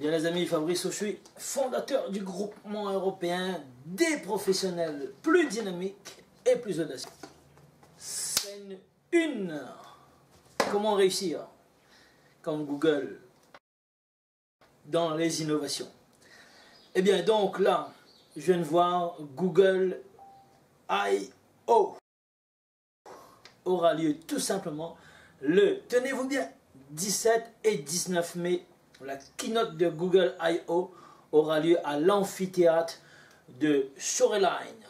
Bien les amis, Fabrice Auchuy, fondateur du groupement européen des professionnels plus dynamiques et plus audacieux. Scène 1. Comment réussir comme Google dans les innovations. Et bien donc là, je viens de voir Google I.O. aura lieu tout simplement le, tenez-vous bien, 17 et 19 mai. La keynote de Google I.O. aura lieu à l'amphithéâtre de Shoreline.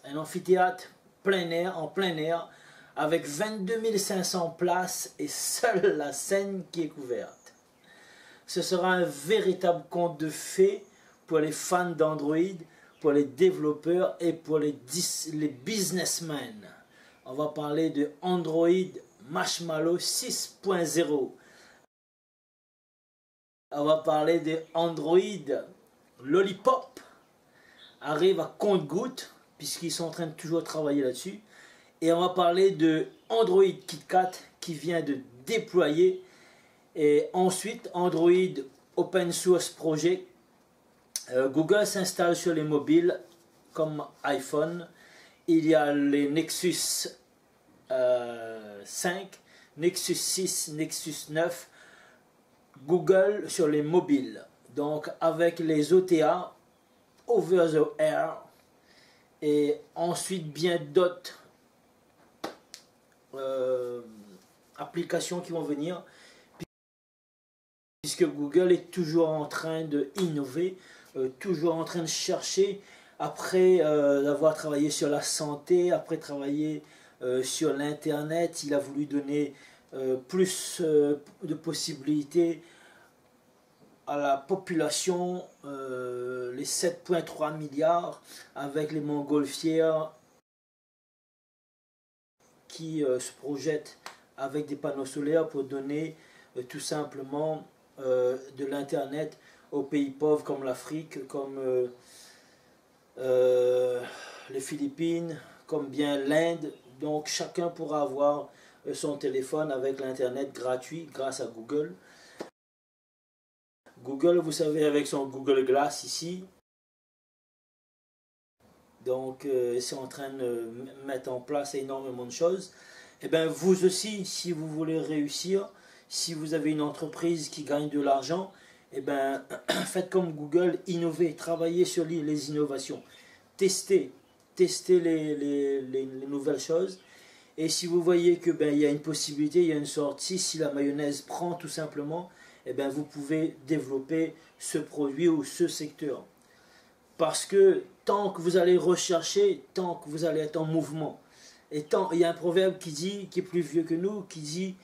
Un amphithéâtre en plein air, avec 22 500 places et seule la scène qui est couverte. Ce sera un véritable conte de fées pour les fans d'Android, pour les développeurs et pour les businessmen. On va parler de Android Marshmallow 6.0. On va parler de Android Lollipop. Arrive à compte-gouttes, puisqu'ils sont en train de toujours travailler là-dessus. Et on va parler de Android KitKat qui vient de déployer. Et ensuite, Android Open Source Project. Google s'installe sur les mobiles comme iPhone. Il y a les Nexus 5, Nexus 6, Nexus 9, Google sur les mobiles. Donc avec les OTA, Over the Air, et ensuite bien d'autres applications qui vont venir, puisque Google est toujours en train d'innover, toujours en train de chercher, après avoir travaillé sur la santé, après travailler sur l'internet, il a voulu donner plus de possibilités à la population, les 7,3 milliards, avec les montgolfières qui se projettent avec des panneaux solaires pour donner tout simplement de l'internet aux pays pauvres comme l'Afrique, comme les Philippines, comme bien l'Inde. Donc chacun pourra avoir son téléphone avec l'internet gratuit grâce à Google. Google, vous savez, avec son Google Glass ici, donc c'est en train de mettre en place énormément de choses. Et bien vous aussi, si vous voulez réussir, si vous avez une entreprise qui gagne de l'argent, et bien faites comme Google, innovez, travaillez sur les innovations, testez les nouvelles choses. Et si vous voyez que il y a une possibilité, il y a une sortie, si la mayonnaise prend tout simplement, et bien vous pouvez développer ce produit ou ce secteur. Parce que tant que vous allez rechercher, tant que vous allez être en mouvement, et tant, il y a un proverbe qui dit, qui est plus vieux que nous, qui dit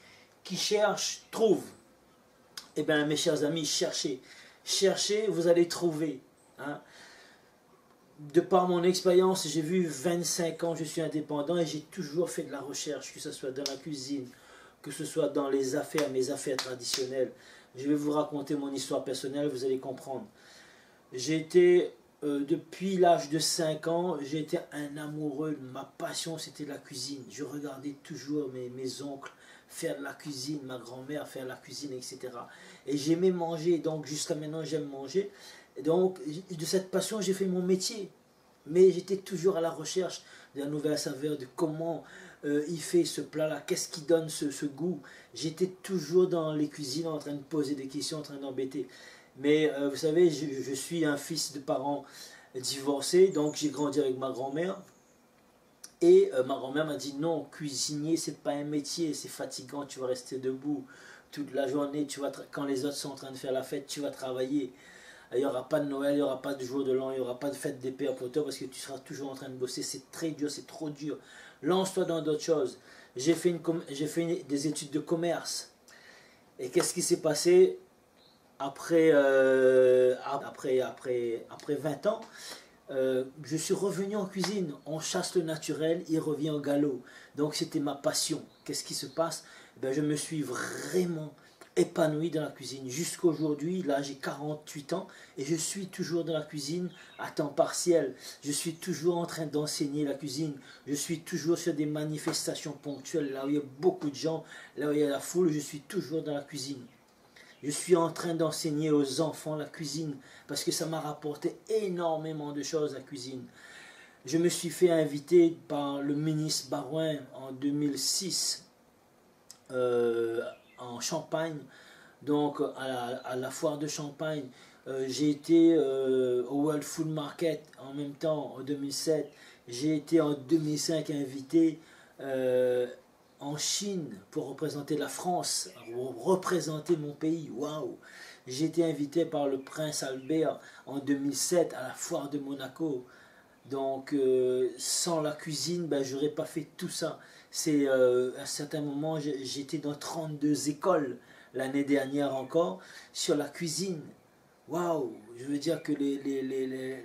qui cherche trouve. Et bien mes chers amis, cherchez, vous allez trouver. Hein. De par mon expérience, j'ai vu 25 ans, je suis indépendant et j'ai toujours fait de la recherche, que ce soit dans la cuisine, que ce soit dans les affaires, mes affaires traditionnelles. Je vais vous raconter mon histoire personnelle, vous allez comprendre. J'ai été, depuis l'âge de 5 ans, j'ai été un amoureux, ma passion c'était la cuisine. Je regardais toujours mes oncles faire de la cuisine, ma grand-mère faire de la cuisine, etc. Et j'aimais manger, donc jusqu'à maintenant j'aime manger. Et donc de cette passion j'ai fait mon métier. Mais j'étais toujours à la recherche de la nouvelle saveur, de comment il fait ce plat-là, qu'est-ce qui donne ce goût. J'étais toujours dans les cuisines en train de poser des questions, en train d'embêter. Mais vous savez, je suis un fils de parents divorcés, donc j'ai grandi avec ma grand-mère. Et ma grand-mère m'a dit non, cuisinier c'est pas un métier, c'est fatigant, tu vas rester debout toute la journée, quand les autres sont en train de faire la fête, tu vas travailler. Il n'y aura pas de Noël, il n'y aura pas de jour de l'an, il n'y aura pas de fête des pères pour toi parce que tu seras toujours en train de bosser. C'est très dur, c'est trop dur. Lance-toi dans d'autres choses. J'ai fait des études de commerce. Et qu'est-ce qui s'est passé après 20 ans? Je suis revenu en cuisine. On chasse le naturel, il revient au galop. Donc c'était ma passion. Qu'est-ce qui se passe? Je me suis vraiment épanoui dans la cuisine jusqu'aujourd'hui. Là j'ai 48 ans et je suis toujours dans la cuisine à temps partiel. Je suis toujours en train d'enseigner la cuisine. Je suis toujours sur des manifestations ponctuelles, là où il y a beaucoup de gens, là où il y a la foule, je suis toujours dans la cuisine. Je suis en train d'enseigner aux enfants la cuisine parce que ça m'a rapporté énormément de choses, la cuisine. Je me suis fait inviter par le ministre Barouin en 2006 en Champagne, donc à la foire de Champagne. J'ai été au World Food Market en même temps en 2007. J'ai été en 2005 invité en Chine pour représenter la France, pour représenter mon pays. Waouh! J'ai été invité par le prince Albert en 2007 à la foire de Monaco. Donc sans la cuisine, ben, j'aurais pas fait tout ça. C'est à un certain moment, j'étais dans 32 écoles l'année dernière encore sur la cuisine. Waouh! Je veux dire que les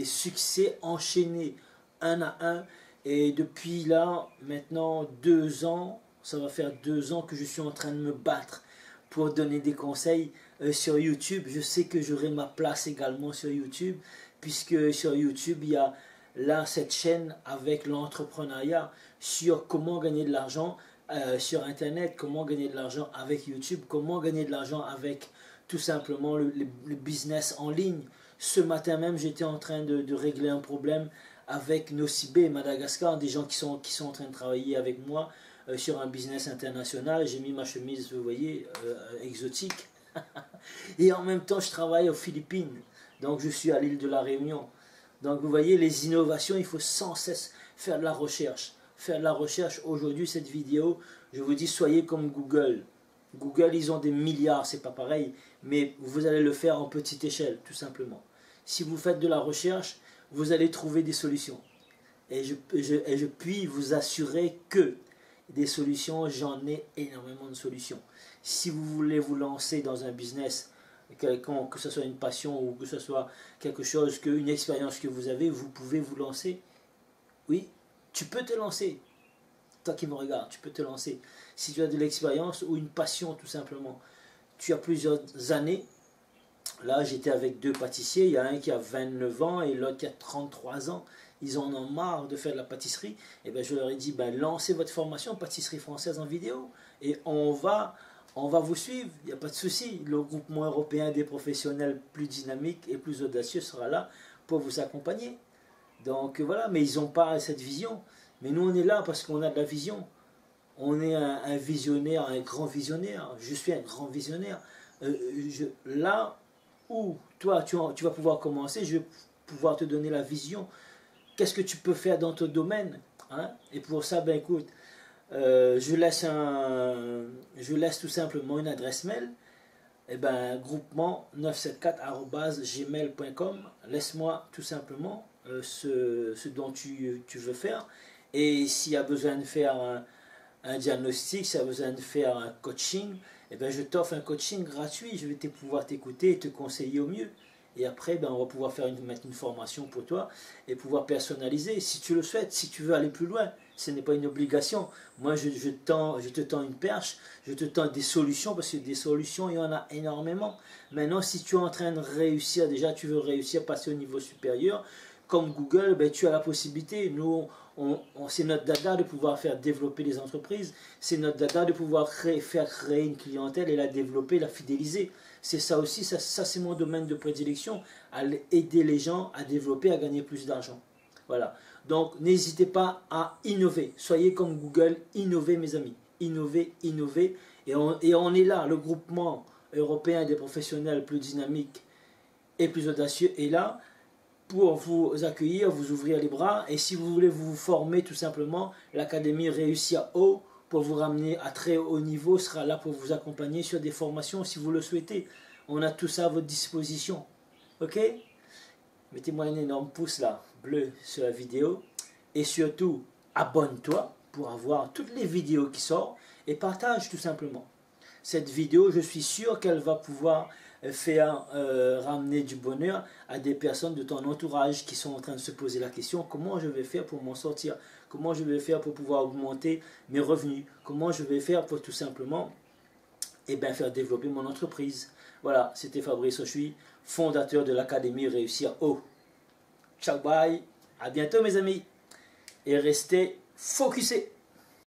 succès enchaînés un à un. Et depuis là, maintenant 2 ans, ça va faire 2 ans que je suis en train de me battre pour donner des conseils sur YouTube. Je sais que j'aurai ma place également sur YouTube, puisque sur YouTube, il y a là cette chaîne avec l'entrepreneuriat sur comment gagner de l'argent sur Internet, comment gagner de l'argent avec YouTube, comment gagner de l'argent avec tout simplement le business en ligne. Ce matin même, j'étais en train de régler un problème avec Nocibé, Madagascar, des gens qui sont en train de travailler avec moi sur un business international. J'ai mis ma chemise, vous voyez, exotique. Et en même temps, je travaille aux Philippines. Donc, je suis à l'île de la Réunion. Donc, vous voyez, les innovations, il faut sans cesse faire de la recherche. Faire de la recherche. Aujourd'hui, cette vidéo, je vous dis, soyez comme Google. Google, ils ont des milliards, c'est pas pareil. Mais vous allez le faire en petite échelle, tout simplement. Si vous faites de la recherche, vous allez trouver des solutions. Et je puis vous assurer que des solutions, j'en ai énormément de solutions. Si vous voulez vous lancer dans un business quelconque, que ce soit une passion ou que ce soit quelque chose, une expérience que vous avez, vous pouvez vous lancer. Oui, tu peux te lancer. Toi qui me regardes, tu peux te lancer. Si tu as de l'expérience ou une passion tout simplement. Tu as plusieurs années. Là, j'étais avec 2 pâtissiers. Il y a un qui a 29 ans et l'autre qui a 33 ans. Ils en ont marre de faire de la pâtisserie. Et ben, je leur ai dit, ben, lancez votre formation pâtisserie française en vidéo. Et on va vous suivre. Il n'y a pas de souci. Le groupement européen des professionnels plus dynamiques et plus audacieux sera là pour vous accompagner. Donc voilà, mais ils n'ont pas cette vision. Mais nous, on est là parce qu'on a de la vision. On est un visionnaire, un grand visionnaire. Je suis un grand visionnaire. Là où toi, tu vas pouvoir commencer, je vais pouvoir te donner la vision. Qu'est-ce que tu peux faire dans ton domaine, hein? Et pour ça, ben écoute, je laisse tout simplement une adresse mail. Et ben, groupement 974@gmail.com. Laisse-moi tout simplement ce dont tu veux faire. Et s'il y a besoin de faire un diagnostic, s'il y a besoin de faire un coaching, eh ben, je t'offre un coaching gratuit. Je vais pouvoir t'écouter et te conseiller au mieux. Et après, ben, on va pouvoir mettre une formation pour toi et pouvoir personnaliser. Si tu le souhaites, si tu veux aller plus loin, ce n'est pas une obligation. Moi, je te tends une perche, je te tends des solutions, parce que des solutions, il y en a énormément. Maintenant, si tu es en train de réussir, déjà tu veux réussir, passer au niveau supérieur, comme Google, ben, tu as la possibilité. Nous, c'est notre dada de pouvoir faire développer les entreprises. C'est notre dada de pouvoir faire créer une clientèle et la développer, la fidéliser. C'est ça aussi, ça c'est mon domaine de prédilection, à aider les gens à développer, à gagner plus d'argent. Voilà. Donc, n'hésitez pas à innover. Soyez comme Google, innovez mes amis. Innovez, innovez. Et on est là, le groupement européen des professionnels plus dynamiques et plus audacieux est là pour vous accueillir, vous ouvrir les bras. Et si vous voulez vous former tout simplement, l'Académie Réussir Haut, pour vous ramener à très haut niveau, sera là pour vous accompagner sur des formations si vous le souhaitez. On a tout ça à votre disposition. Ok? Mettez-moi un énorme pouce là, bleu sur la vidéo. Et surtout, abonne-toi pour avoir toutes les vidéos qui sortent et partage tout simplement. Cette vidéo, je suis sûr qu'elle va pouvoir faire ramener du bonheur à des personnes de ton entourage qui sont en train de se poser la question: comment je vais faire pour m'en sortir? Comment je vais faire pour pouvoir augmenter mes revenus? Comment je vais faire pour tout simplement faire développer mon entreprise? Voilà, c'était Fabrice Ochoui, fondateur de l'Académie Réussir Haut. Ciao, bye, à bientôt mes amis, et restez focusés.